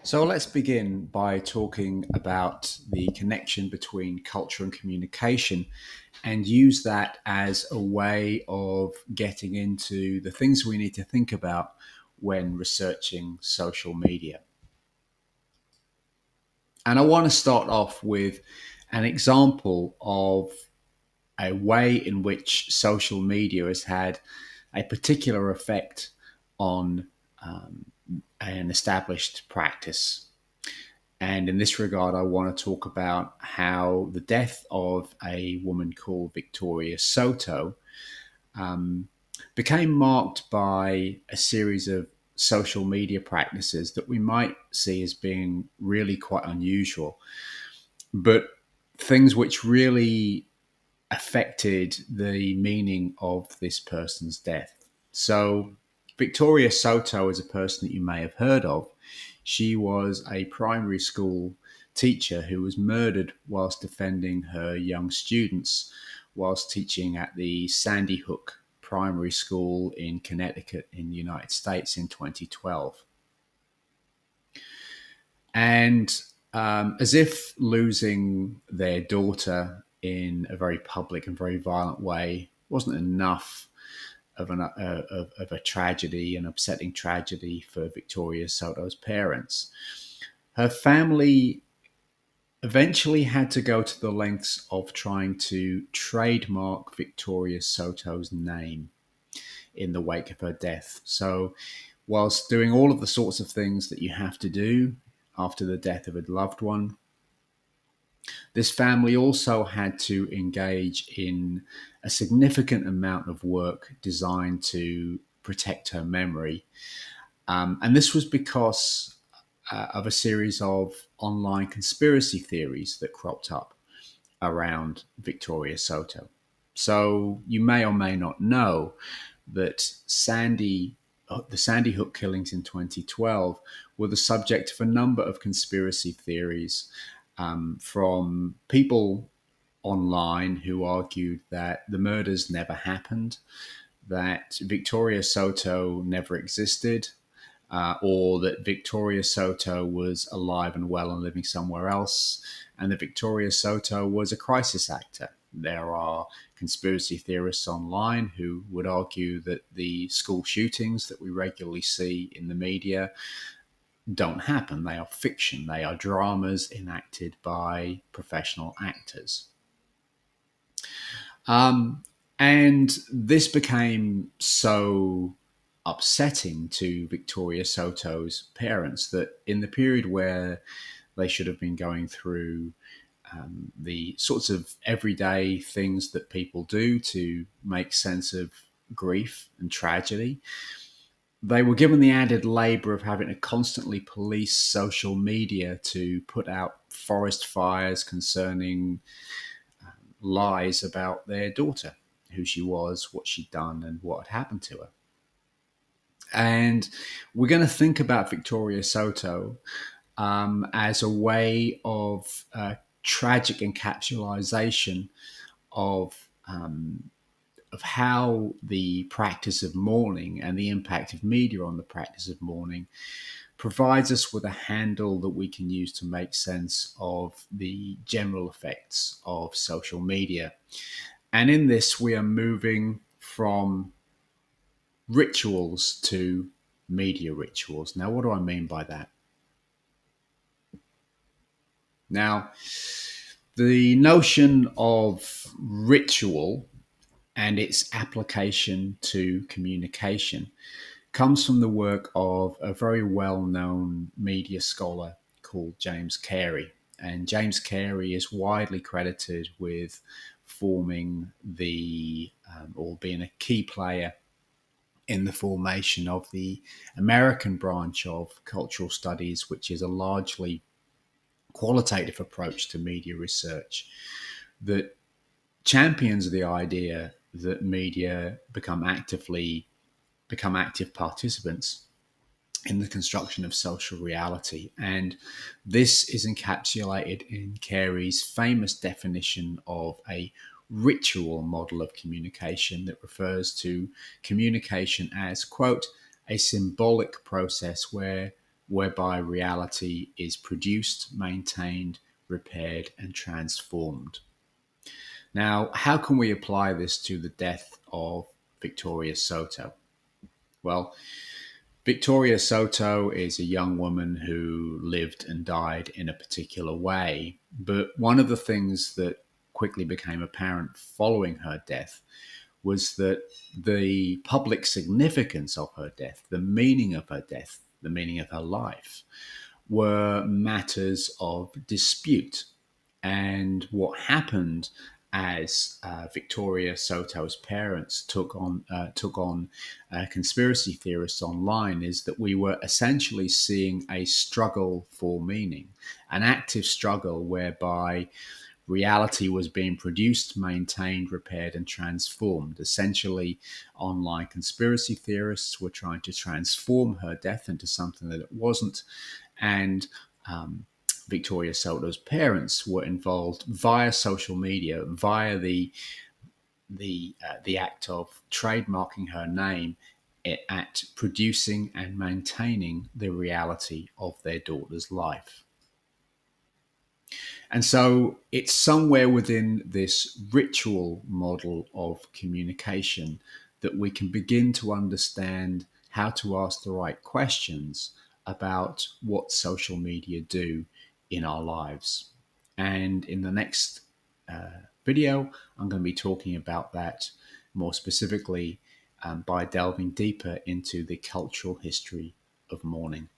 So let's begin by talking about the connection between culture and communication and use that as a way of getting into the things we need to think about when researching social media. And I want to start off with an example of a way in which social media has had a particular effect on an established practice. And in this regard, I want to talk about how the death of a woman called Victoria Soto became marked by a series of social media practices that we might see as being really quite unusual, but things which really affected the meaning of this person's death. So, Victoria Soto is a person that you may have heard of. She was a primary school teacher who was murdered whilst defending her young students whilst teaching at the Sandy Hook Primary School in Connecticut in the United States in 2012. And as if losing their daughter in a very public and very violent way wasn't enough of a tragedy, an upsetting tragedy for Victoria Soto's parents, her family eventually had to go to the lengths of trying to trademark Victoria Soto's name in the wake of her death. So, whilst doing all of the sorts of things that you have to do after the death of a loved one, this family also had to engage in a significant amount of work designed to protect her memory. And this was because of a series of online conspiracy theories that cropped up around Victoria Soto. So you may or may not know that the Sandy Hook killings in 2012 were the subject of a number of conspiracy theories from people online who argued that the murders never happened, that Victoria Soto never existed, or that Victoria Soto was alive and well and living somewhere else, and that Victoria Soto was a crisis actor. There are conspiracy theorists online who would argue that the school shootings that we regularly see in the media don't happen. They are fiction, they are dramas enacted by professional actors. Um, and this became so upsetting to Victoria Soto's parents that in the period where they should have been going through the sorts of everyday things that people do to make sense of grief and tragedy, they were given the added labor of having to constantly police social media to put out forest fires concerning lies about their daughter, who she was, what she'd done, and what had happened to her. And we're going to think about Victoria Soto as a way of tragic encapsulation of of how the practice of mourning and the impact of media on the practice of mourning provides us with a handle that we can use to make sense of the general effects of social media. And in this, we are moving from rituals to media rituals. Now, what do I mean by that? Now, the notion of ritual and its application to communication comes from the work of a very well known media scholar called James Carey. And James Carey is widely credited with forming or being a key player in the formation of the American branch of cultural studies, which is a largely qualitative approach to media research that champions the idea that media become active participants in the construction of social reality. And this is encapsulated in Carey's famous definition of a ritual model of communication that refers to communication as, quote, a symbolic process where whereby reality is produced, maintained, repaired, and transformed. Now, how can we apply this to the death of Victoria Soto? Well, Victoria Soto is a young woman who lived and died in a particular way. But one of the things that quickly became apparent following her death was that the public significance of her death, the meaning of her death, the meaning of her life, were matters of dispute. And what happened as Victoria Soto's parents took on conspiracy theorists online is that we were essentially seeing a struggle for meaning, an active struggle whereby reality was being produced, maintained, repaired, and transformed. Essentially, online conspiracy theorists were trying to transform her death into something that it wasn't. And Victoria Soto's parents were involved via social media, via the act of trademarking her name at producing and maintaining the reality of their daughter's life. And so it's somewhere within this ritual model of communication that we can begin to understand how to ask the right questions about what social media do in our lives. And in the next video, I'm going to be talking about that more specifically by delving deeper into the cultural history of mourning.